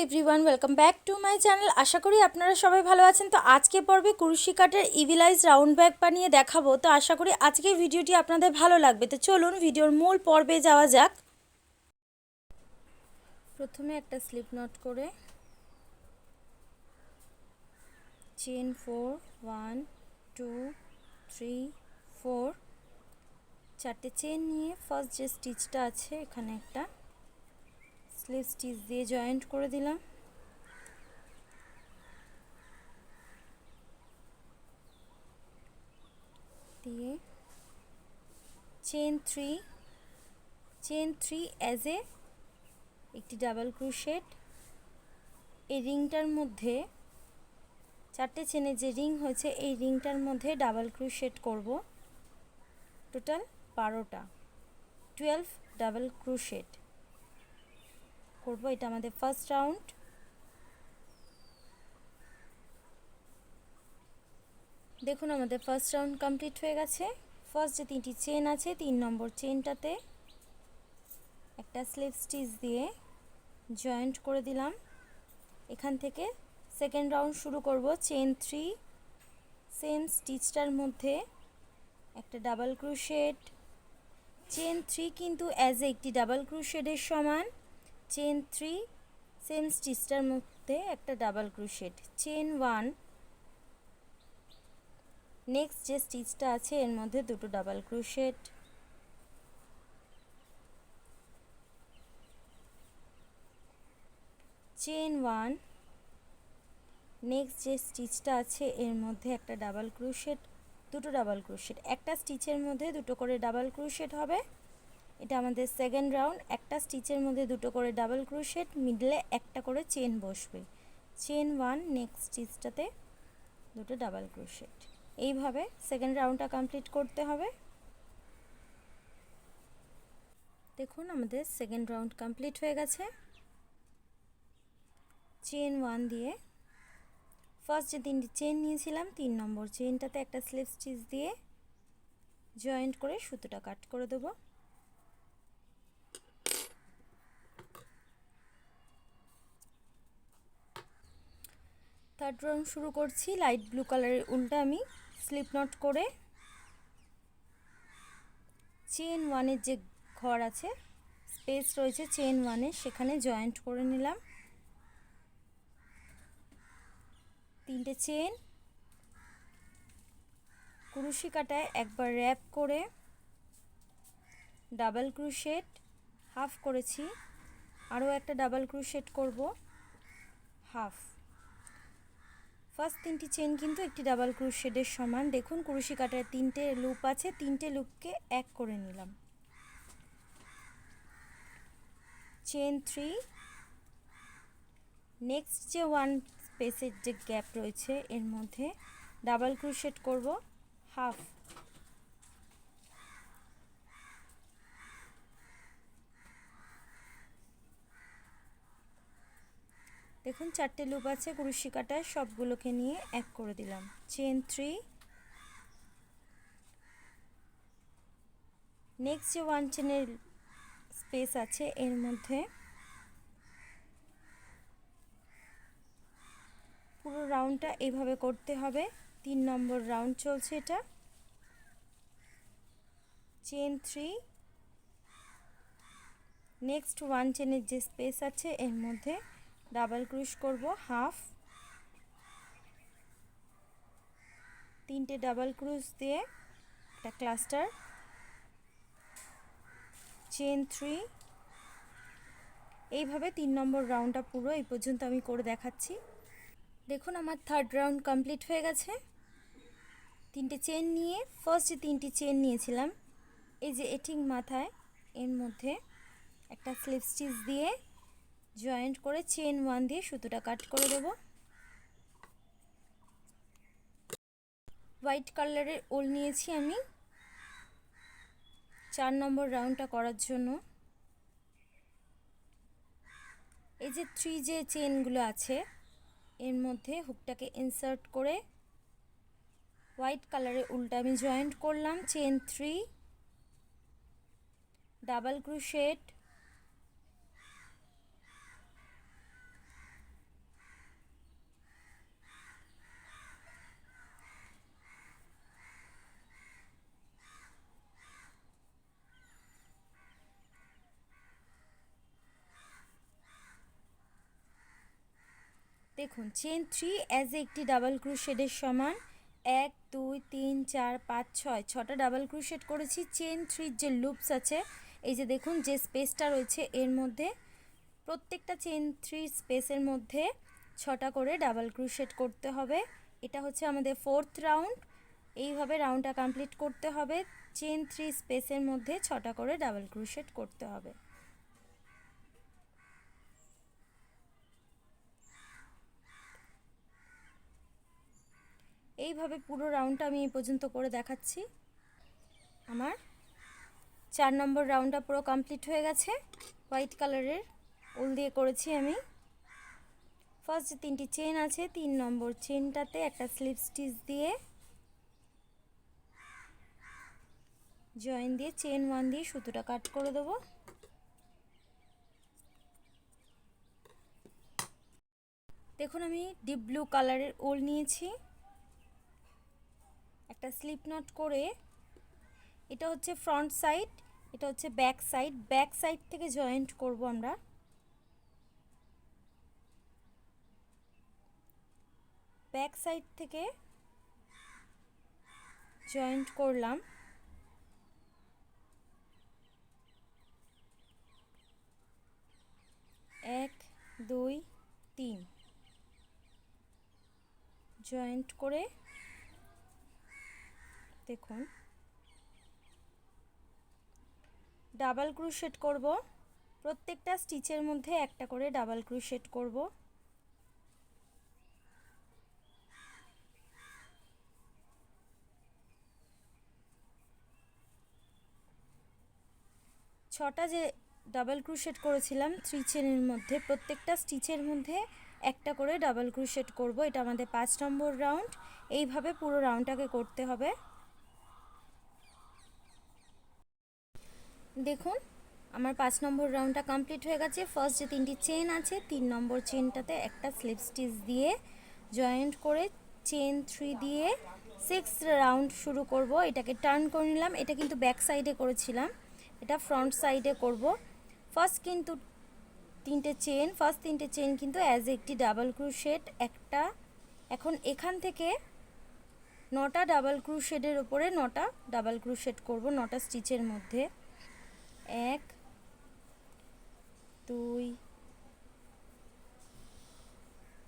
Everyone, welcome back to my channel. আশা করি আপনারা সবাই ভালো আছেন। তো আজকে পর্বে কুরুশি কাটের ইভিলাইজ রাউন্ড ব্যাগ বানিয়ে দেখাবো। তো আশা করি আজকের ভিডিওটি আপনাদের ভালো লাগবে। তো চলুন ভিডিওর মূল পর্বে যাওয়া যাক। প্রথমে একটা স্লিপ নট করে চেন 4 1 2 3 4 চারটে চেন নিয়ে ফার্স্ট যে স্টিচটা আছে এখানে একটা স্লিপ স্টিচ দিয়ে জয়েন্ট করে দিলাম। দিয়ে চেন 3 অ্যাজ এ একটি ডাবল ক্রোশেট। এই রিংটার মধ্যে চারটে চেনে যে রিং হয়েছে এই রিংটার মধ্যে ডাবল ক্রোশেট করব। টোটাল 12টা 12 ডাবল ক্রোশেট করব। এটা আমাদের ফার্স্ট রাউন্ড। দেখুন আমাদের ফার্স্ট রাউন্ড কমপ্লিট হয়ে গেছে। ফার্স্ট যে তিনটি চেন আছে 3 নম্বর চেনটাতে একটা স্লিপ স্টিচ দিয়ে জয়েন্ট করে দিলাম। এখান থেকে সেকেন্ড রাউন্ড শুরু করব। চেন 3 সেম স্টিচটার মধ্যে একটা ডাবল ক্রোশেট। চেন 3 কিন্তু অ্যাজ একটি ডাবল ক্রোশেটের সমান। চেন 3 সেম স্টিচটার মধ্যে একটা ডাবল ক্রোশেট। চেন 1 নেক্সট যে স্টিচটা আছে এর মধ্যে দুটো ডাবল ক্রোশেট। চেন 1 নেক্সট যে স্টিচটা আছে এর মধ্যে একটা ডাবল ক্রোশেট, দুটো ডাবল ক্রোশেট। একটা স্টিচের মধ্যে দুটো করে ডাবল ক্রোশেট হবে। এটা আমাদের সেকেন্ড রাউন্ড। একটা স্টিচের মধ্যে দুটো করে ডাবল ক্রোশেট, মিডলে একটা করে চেন বসবে। চেন 1 নেক্সট স্টিচটাতে দুটো ডাবল ক্রোশেট। এইভাবে সেকেন্ড রাউন্ডটা কমপ্লিট করতে হবে। দেখুন আমাদের সেকেন্ড রাউন্ড কমপ্লিট হয়ে গেছে। চেন 1 দিয়ে ফার্স্ট যে তিনটি চেন নিয়েছিলাম 3 নম্বর চেনটাতে একটা স্লিপ স্টিচ দিয়ে জয়েন্ট করে সুতোটা কাট করে দেব। থার্ড রাউন্ড শুরু করছি। লাইট ব্লু কালারের উলটা আমি স্লিপ নট করে চেন 1-এর যে ঘর আছে স্পেস রয়েছে চেন 1-এ সেখানে জয়েন্ট করে নিলাম। তিনটে চেন কুরুশি কাটায় একবার র্যাপ করে ডাবল ক্রোশেট হাফ করেছি, আরও একটা ডাবল ক্রোশেট করব হাফ। ফার্স্ট তিনটি চেন কিন্তু একটি ডাবল ক্রোশেটের সমান। দেখুন কুরুশি কাটায় তিনটে লুপ আছে, তিনটে লুপকে এক করে নিলাম। চেন 3 নেক্সট যে 1 স্পেসের যে গ্যাপ রয়েছে এর মধ্যে ডাবল ক্রোশেট করব হাফ। দেখুন চারটে লুপ আছে কুরুশি কাটায়, সবগুলোকে নিয়ে এক করে দিলাম। চেন 3 নেক্সট যে 1 চেনের স্পেস আছে এর মধ্যে পুরো রাউন্ডটা এইভাবে করতে হবে। 3 নম্বর রাউন্ড চলছে এটা। চেন 3 নেক্সট 1 চেনের যে স্পেস আছে এর মধ্যে ডাবল ক্রোশ করব হাফ। তিনটে ডাবল ক্রোশ দিয়ে একটা ক্লাস্টার। চেন 3 এইভাবে 3 নম্বর রাউন্ডটা পুরো এই পর্যন্ত আমি করে দেখাচ্ছি। দেখুন আমার থার্ড রাউন্ড কমপ্লিট হয়ে গেছে। তিনটে চেন নিয়ে ফার্স্ট যে তিনটি চেন নিয়েছিলাম এই যে ঠিক মাথায় এর মধ্যে একটা স্লিপ স্টিচ দিয়ে জয়েন্ট করে চেন 1 দিয়ে সুতোটা কাট করে দেব। হোয়াইট কালারের উল নিয়েছি আমি 4 নম্বর রাউন্ডটা করার জন্য। এই যে 3 যে চেনগুলো আছে এর মধ্যে হুকটাকে ইনসার্ট করে হোয়াইট কালারের উলটা আমি জয়েন্ট করলাম। চেন 3 ডাবল ক্রোশেট, দেখুন চেন 3 অ্যাজ একটি ডাবল ক্রোশেটের সমান 1 2 3 4 5 6 ছটা ডাবল ক্রোশেট করেছি। চেন 3 যে লুপস আছে, এই যে দেখুন যে স্পেসটা রয়েছে এর মধ্যে, প্রত্যেকটা চেন 3 স্পেসের মধ্যে 6টা করে ডাবল ক্রোশেট করতে হবে। এটা হচ্ছে আমাদের 4th রাউন্ড। এইভাবে রাউন্ডটা কমপ্লিট করতে হবে। চেন 3 স্পেসের মধ্যে 6টা করে ডাবল ক্রোশেট করতে হবে। এইভাবে পুরো রাউন্ডটা আমি এই পর্যন্ত করে দেখাচ্ছি। আমার 4 নম্বর রাউন্ডটা পুরো কমপ্লিট হয়ে গেছে। হোয়াইট কালারের উল দিয়ে করেছি আমি। ফার্স্ট যে 3টি চেন আছে, 3 নম্বর চেনটাতে একটা স্লিপ স্টিচ দিয়ে জয়েন দিয়ে চেন 1 দিয়ে সুতোটা কাট করে দেবো। দেখুন আমি ডিপ ব্লু কালারের উল নিয়েছি, একটা স্লিপ নট করে, এটা হচ্ছে ফ্রন্ট সাইড, এটা হচ্ছে ব্যাক সাইড। ব্যাক সাইড থেকে জয়েন্ট করব আমরা। ব্যাক সাইড থেকে জয়েন্ট করলাম। 1 2 3 জয়েন্ট করে দেখুন ডাবল ক্রোশেট করব। প্রত্যেকটা স্টিচের মধ্যে একটা করে ডাবল ক্রোশেট করব। ছটা যে ডাবল ক্রোশেট করেছিলাম 3 চেনের মধ্যে, প্রত্যেকটা স্টিচের মধ্যে একটা করে ডাবল ক্রোশেট করব। এটা আমাদের 5 নম্বর রাউন্ড। এইভাবে পুরো রাউন্ডটাকে করতে হবে। দেখুন আমার 5 নম্বর রাউন্ডটা কমপ্লিট হয়ে গেছে। ফার্স্ট যে 3টি চেন আছে, 3 নম্বর চেনটাতে একটা স্লিপ স্টিচ দিয়ে জয়েন্ট করে চেন 3 দিয়ে 6th রাউন্ড শুরু করব। এটাকে টার্ন করে নিলাম। এটা কিন্তু ব্যাক সাইডে করেছিলাম, এটা ফ্রন্ট সাইডে করব। ফার্স্ট কিন্তু 3টে চেন, ফার্স্ট 3টে চেন কিন্তু অ্যাজ একটি ডাবল ক্রোশেট একটা। এখন এখান থেকে 9টা ডাবল ক্রোশেটের উপরে 9টা ডাবল ক্রোশেট করব 9টা স্টিচের মধ্যে। 1 2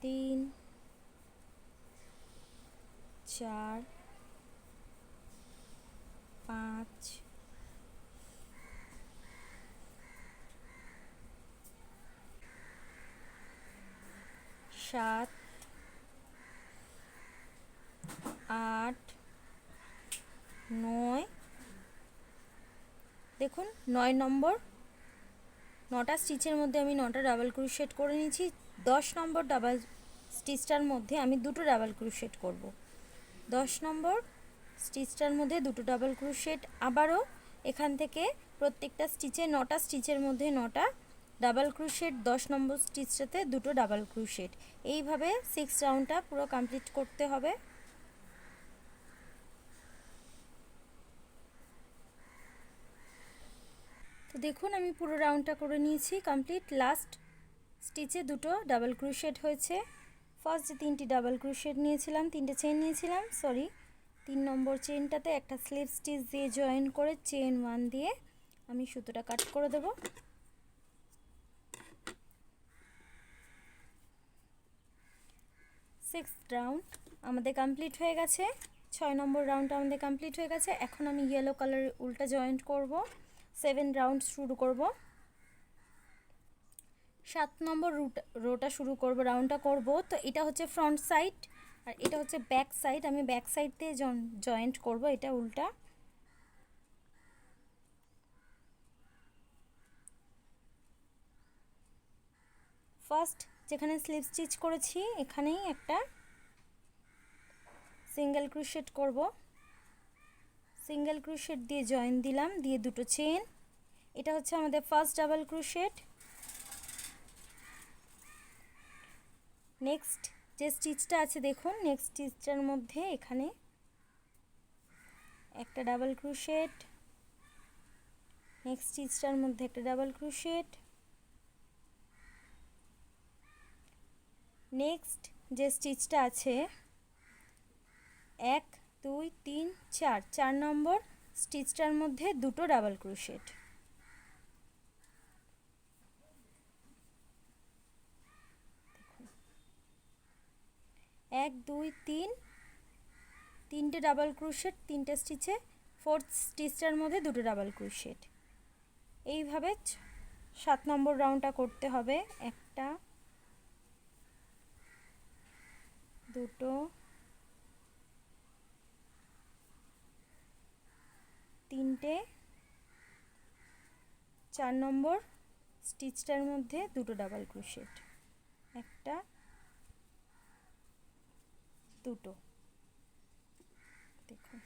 3 4 5 7 8 9। দেখুন 9 নম্বর 9টা স্টিচের মধ্যে আমি 9টা ডাবল ক্রোশেট করে নিয়েছি। 10 নম্বর ডাবল স্টিচটার মধ্যে আমি দুটো ডাবল ক্রোশেট করব। 10 নম্বর স্টিচটার মধ্যে দুটো ডাবল ক্রোশেট। আবারও এখান থেকে প্রত্যেকটা স্টিচে 9টা স্টিচের মধ্যে 9টা ডাবল ক্রোশেট, 10 নম্বর স্টিচটাতে দুটো ডাবল ক্রোশেট। এইভাবে 6 রাউন্ডটা পুরো কমপ্লিট করতে হবে। তো দেখুন আমি পুরো রাউন্ডটা করে নিয়েছি কমপ্লিট। লাস্ট স্টিচে দুটো ডাবল ক্রোশেট হয়েছে। ফার্স্ট যে 3টি ডাবল ক্রোশেট নিয়েছিলাম, 3টে চেন নিয়েছিলাম, 3 নম্বর চেনটাতে একটা স্লিপ স্টিচ দিয়ে জয়েন করে চেন 1 দিয়ে আমি সুতোটা কাট করে দেব। সিক্সথ রাউন্ড আমাদের কমপ্লিট হয়ে গেছে। 6 নম্বর রাউন্ডটা আমাদের কমপ্লিট হয়ে গেছে। এখন আমি ইয়েলো কালারের উল্টা জয়েন্ট করব। 7 রাউন্ড শুরু করব। 7 নম্বর রোটা শুরু করব, রাউন্ডটা করব। তো এটা হচ্ছে ফ্রন্ট সাইড আর এটা হচ্ছে ব্যাক সাইড। আমি ব্যাক সাইড দিয়ে জয়েন্ট করব, এটা উল্টা। ফার্স্ট যেখানে স্লিপ স্টিচ করেছি এখানেই একটা সিঙ্গেল ক্রোশেট করব। সিঙ্গেল ক্রোশেট দিয়ে জয়েন দিলাম, দিয়ে দুটো চেন, এটা হচ্ছে আমাদের ফার্স্ট ডাবল ক্রোশেট। নেক্সট যে স্টিচটা আছে দেখুন, নেক্সট স্টিচটার মধ্যে এখানে একটা ডাবল ক্রোশেট, নেক্সট স্টিচটার মধ্যে একটা ডাবল ক্রোশেট, নেক্সট যে স্টিচটা আছে 1 2 3 4 4 নম্বর স্টিচটার মধ্যে দুটো ডাবল ক্রোশেট। এক দুই তিন, তিনটে ডাবল ক্রোশেট, তিনটে স্টিচে, ফোর্থ স্টিচটার মধ্যে দুটো ডাবল ক্রোশেট। এইভাবে 7 নম্বর রাউন্ডটা করতে হবে। একটা, দুটো, তিনটে, 4 নম্বর স্টিচটার মধ্যে দুটো ডাবল ক্রোশেট, একটা, দুটো। দেখুন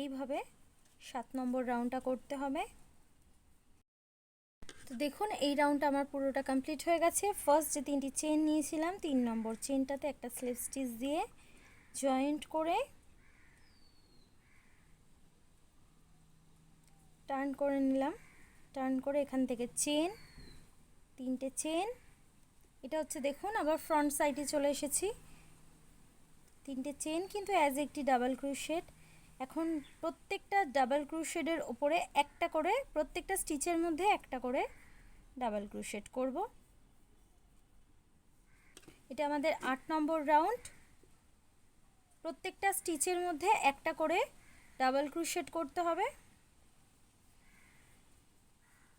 এইভাবে 7 নম্বর রাউন্ডটা করতে হবে। তো দেখুন এই রাউন্ডটা আমার পুরোটা কমপ্লিট হয়ে গেছে। ফার্স্ট যে 3টি চেন নিয়েছিলাম, 3 নম্বর চেনটাতে একটা স্লিপ স্টিচ দিয়ে জয়েন্ট করে টার্ন করে নিলাম। টার্ন করে এখান থেকে চেন, 3টে চেন, এটা হচ্ছে দেখুন আবার ফ্রন্ট সাইডে চলে এসেছি। 3টে চেন কিন্তু অ্যাজ একটি ডাবল ক্রোশেট। এখন প্রত্যেকটা ডাবল ক্রোশেটের উপরে একটা করে, প্রত্যেকটা স্টিচের মধ্যে একটা করে ডাবল ক্রোশেট করব। এটা আমাদের 8 নম্বর রাউন্ড। প্রত্যেকটা স্টিচের মধ্যে একটা করে ডাবল ক্রোশেট করতে হবে।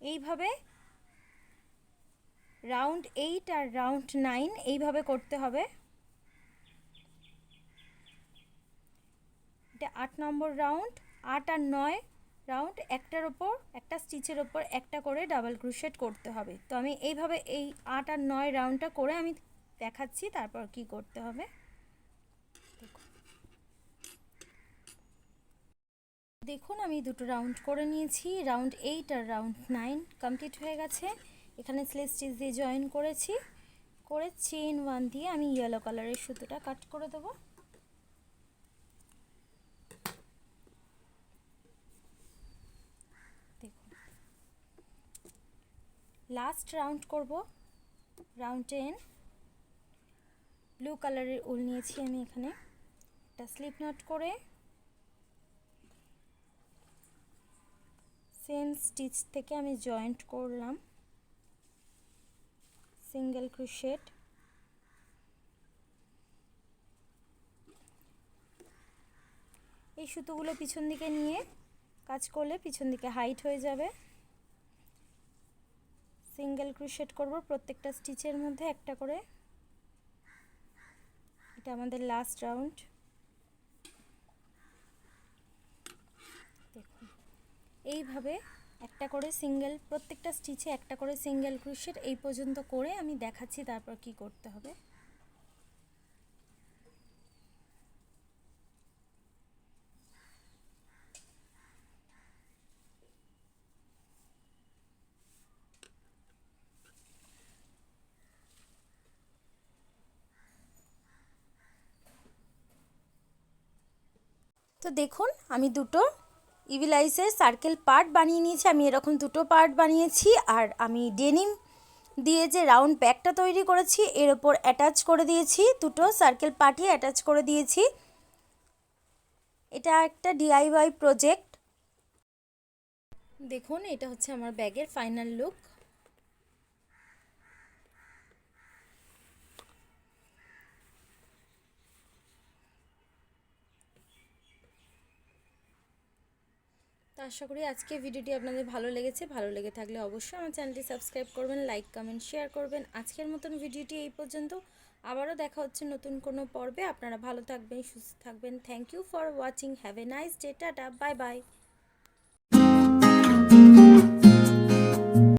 এইভাবে রাউন্ড 8 আর রাউন্ড 9 এইভাবে করতে হবে। এটা 8 নম্বর রাউন্ড। 8 আর 9 রাউন্ড একটার ওপর একটা স্টিচের ওপর একটা করে ডাবল ক্রোশেট করতে হবে। তো আমি এইভাবে এই 8 আর 9 রাউন্ডটা করে আমি দেখাচ্ছি তারপর কি করতে হবে। দেখুন আমি দুটো রাউন্ড করে নিয়েছি। রাউন্ড 8 আর রাউন্ড 9 কমপ্লিট হয়ে গেছে। এখানে স্লিপ স্টিচ দিয়ে জয়েন করেছি, করে চেন 1 দিয়ে আমি ইয়েলো কালারের সুতোটা কাট করে দেবো। দেখুন লাস্ট রাউন্ড করব, রাউন্ড 10। ব্লু কালারের উল নিয়েছি আমি, এখানে একটা স্লিপ নট করে সেম স্টিচ থেকে আমি জয়েন্ট করলাম সিঙ্গেল ক্রোশেট। এই সুতোগুলো পিছন দিকে নিয়ে কাজ করলে পিছন দিকে হাইট হয়ে যাবে। সিঙ্গেল ক্রোশেট করব প্রত্যেকটা স্টিচের মধ্যে একটা করে। এটা আমাদের লাস্ট রাউন্ড। দেখুন এইভাবে একটা করে সিঙ্গেল, প্রত্যেকটা স্টিচে একটা করে সিঙ্গেল ক্রোশেট এই পর্যন্ত করে আমি দেখাচ্ছি তারপর কি করতে হবে। তো দেখুন আমি দুটো ইভিলাইসের সার্কেল পার্ট বানিয়ে নিয়েছি। আমি এরকম দুটো পার্ট বানিয়েছি, আর আমি ডেনিম দিয়ে যে রাউন্ড ব্যাগটা তৈরি করেছি এর ওপর অ্যাটাচ করে দিয়েছি, দুটো সার্কেল পার্টই অ্যাটাচ করে দিয়েছি। এটা একটা ডিআইওয়াই প্রজেক্ট। দেখুন এটা হচ্ছে আমার ব্যাগের ফাইনাল লুক। তো আশা করি আজকে ভিডিওটি আপনাদের ভালো লেগেছে। ভালো লেগে থাকলে অবশ্যই আমার চ্যানেলটি সাবস্ক্রাইব করবেন, লাইক কমেন্ট শেয়ার করবেন। আজকের মতন ভিডিওটি এই পর্যন্ত। আবারও দেখা হচ্ছে নতুন কোনো পর্বে। আপনারা ভালো থাকবেন, সুস্থ থাকবেন। Thank you for watching. Have a nice day. Tata, bye by.